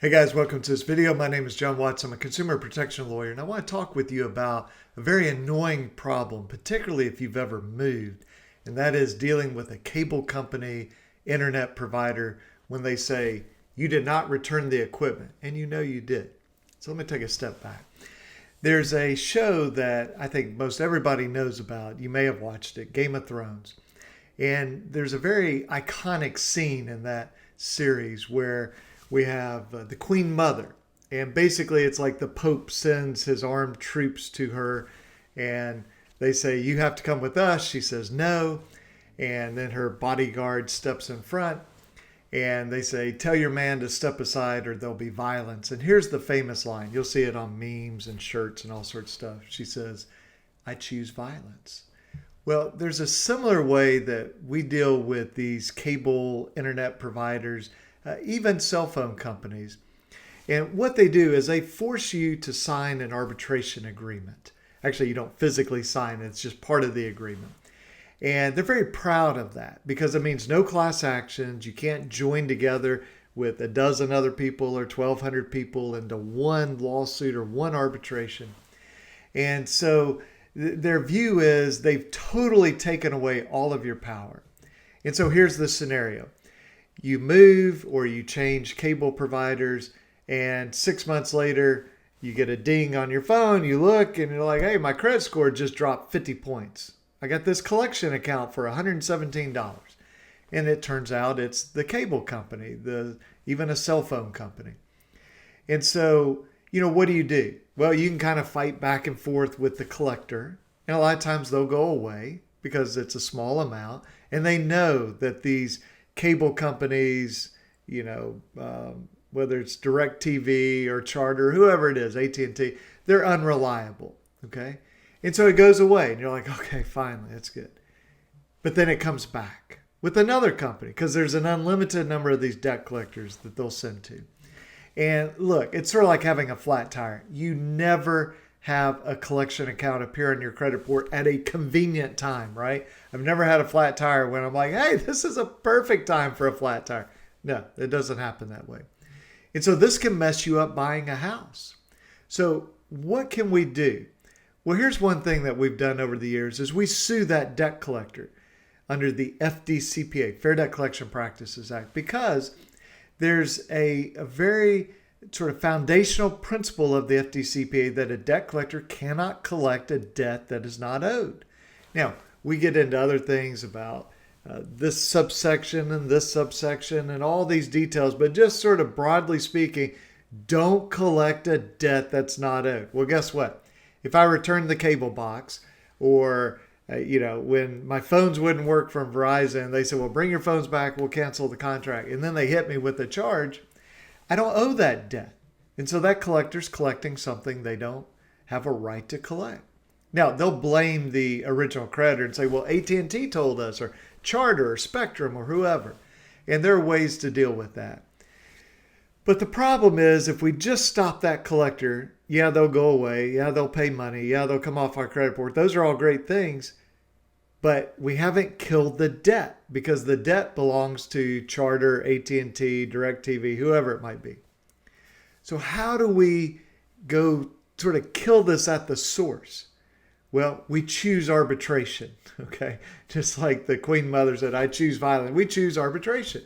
Hey guys, welcome to this video. My name is John Watts. I'm a consumer protection lawyer, and I want to talk with you about a very annoying problem, particularly if you've ever moved, and that is dealing with a cable company, internet provider, when they say, you did not return the equipment, and you know you did. So let me take a step back. There's a show that I think most everybody knows about. You may have watched it, Game of Thrones. And there's a very iconic scene in that series where we have the Queen Mother. And basically, it's like the Pope sends his armed troops to her, and they say, you have to come with us. She says no. And then her bodyguard steps in front, and they say, tell your man to step aside or there'll be violence. And here's the famous line. You'll see it on memes and shirts and all sorts of stuff. She says, I choose violence. Well, there's a similar way that we deal with these cable internet providers, even cell phone companies. And what they do is they force you to sign an arbitration agreement. Actually, you don't physically sign it. It's just part of the agreement. And they're very proud of that because it means no class actions. You can't join together with a dozen other people or 1,200 people into one lawsuit or one arbitration. And so their view is they've totally taken away all of your power. And so here's the scenario. You move or you change cable providers, and 6 months later, you get a ding on your phone. You look and you're like, hey, my credit score just dropped 50 points. I got this collection account for $117. And it turns out it's the cable company, even a cell phone company. And so, what do? Well, you can kind of fight back and forth with the collector. And a lot of times they'll go away because it's a small amount. And they know that these cable companies, whether it's DirecTV or Charter, whoever it is, AT&T, they're unreliable. Okay. And so it goes away and you're like, okay, finally, that's good. But then it comes back with another company because there's an unlimited number of these debt collectors that they'll send to. And look, it's sort of like having a flat tire. You never have a collection account appear on your credit report at a convenient time, right? I've never had a flat tire when I'm like, hey, this is a perfect time for a flat tire. No, it doesn't happen that way. And so this can mess you up buying a house. So what can we do? Well, here's one thing that we've done over the years is we sue that debt collector under the FDCPA, Fair Debt Collection Practices Act, because there's a very sort of foundational principle of the FDCPA that a debt collector cannot collect a debt that is not owed. Now, we get into other things about this subsection and all these details, but just sort of broadly speaking, don't collect a debt that's not owed. Well, guess what? If I return the cable box or when my phones wouldn't work from Verizon, they said, well, bring your phones back, we'll cancel the contract. And then they hit me with a charge. I don't owe that debt. And so that collector's collecting something they don't have a right to collect. Now, they'll blame the original creditor and say, well, AT&T told us, or Charter, or Spectrum, or whoever. And there are ways to deal with that. But the problem is, if we just stop that collector, yeah, they'll go away. Yeah, they'll pay money. Yeah, they'll come off our credit report. Those are all great things. But we haven't killed the debt because the debt belongs to Charter, AT&T, DirecTV, whoever it might be. So how do we go sort of kill this at the source? Well, we choose arbitration, okay? Just like the Queen Mother said, I choose violence. We choose arbitration.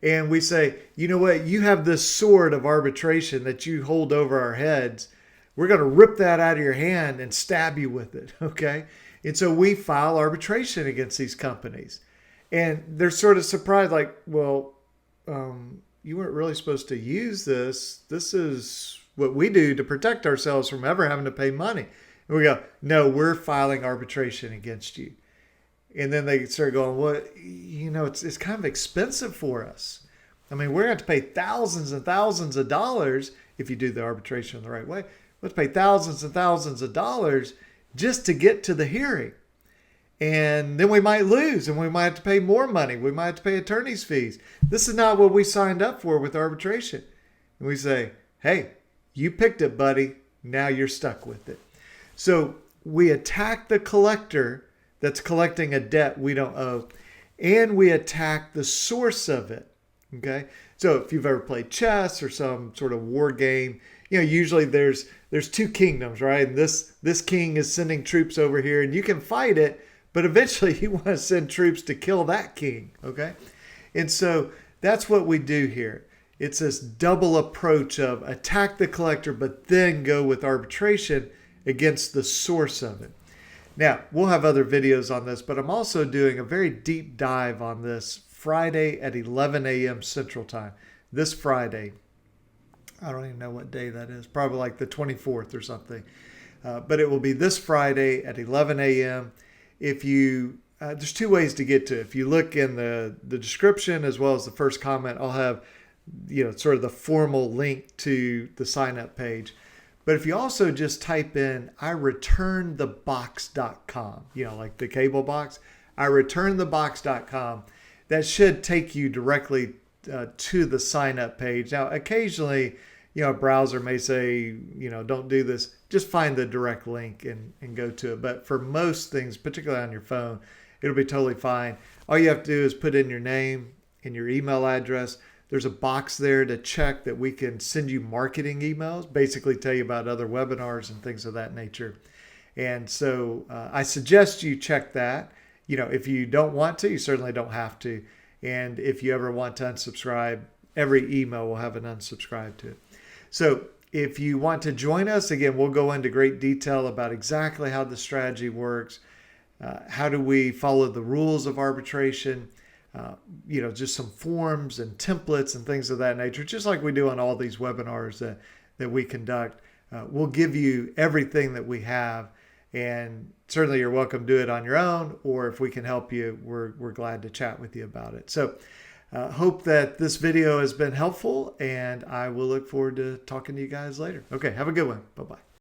And we say, you know what? You have this sword of arbitration that you hold over our heads. We're going to rip that out of your hand and stab you with it, okay? And so we file arbitration against these companies. And they're sort of surprised, like, well, you weren't really supposed to use this. This is what we do to protect ourselves from ever having to pay money. And we go, no, we're filing arbitration against you. And then they start going, well, it's kind of expensive for us. I mean, we're going to have to pay thousands and thousands of dollars if you do the arbitration the right way. Let's pay thousands and thousands of dollars just to get to the hearing. And then we might lose and we might have to pay more money. We might have to pay attorney's fees. This is not what we signed up for with arbitration. And we say, hey, you picked it, buddy. Now you're stuck with it. So we attack the collector that's collecting a debt we don't owe, and we attack the source of it. Okay. So if you've ever played chess or some sort of war game, usually there's two kingdoms, right? And this king is sending troops over here, and you can fight it, but eventually you want to send troops to kill that king, okay? And so that's what we do here. It's this double approach of attack the collector, but then go with arbitration against the source of it. Now, we'll have other videos on this, but I'm also doing a very deep dive on this Friday at 11 a.m. Central Time. This Friday. I don't even know what day that is. Probably like the 24th or something. But it will be this Friday at 11 a.m. If you, there's two ways to get to it. If you look in the description as well as the first comment, I'll have, sort of the formal link to the sign up page. But if you also just type in, ireturnthebox.com, like the cable box, ireturnthebox.com, that should take you directly to the sign up page. Now, occasionally, a browser may say, don't do this. Just find the direct link and go to it. But for most things, particularly on your phone, it'll be totally fine. All you have to do is put in your name and your email address. There's a box there to check that we can send you marketing emails, basically tell you about other webinars and things of that nature. And so I suggest you check that. If you don't want to, you certainly don't have to. And if you ever want to unsubscribe, every email will have an unsubscribe to it. So if you want to join us, again, we'll go into great detail about exactly how the strategy works. How do we follow the rules of arbitration? Just some forms and templates and things of that nature, just like we do on all these webinars that we conduct. We'll give you everything that we have, and certainly you're welcome to do it on your own, or if we can help you, we're glad to chat with you about it. So hope that this video has been helpful, and I will look forward to talking to you guys later. Okay, have a good one. Bye-bye.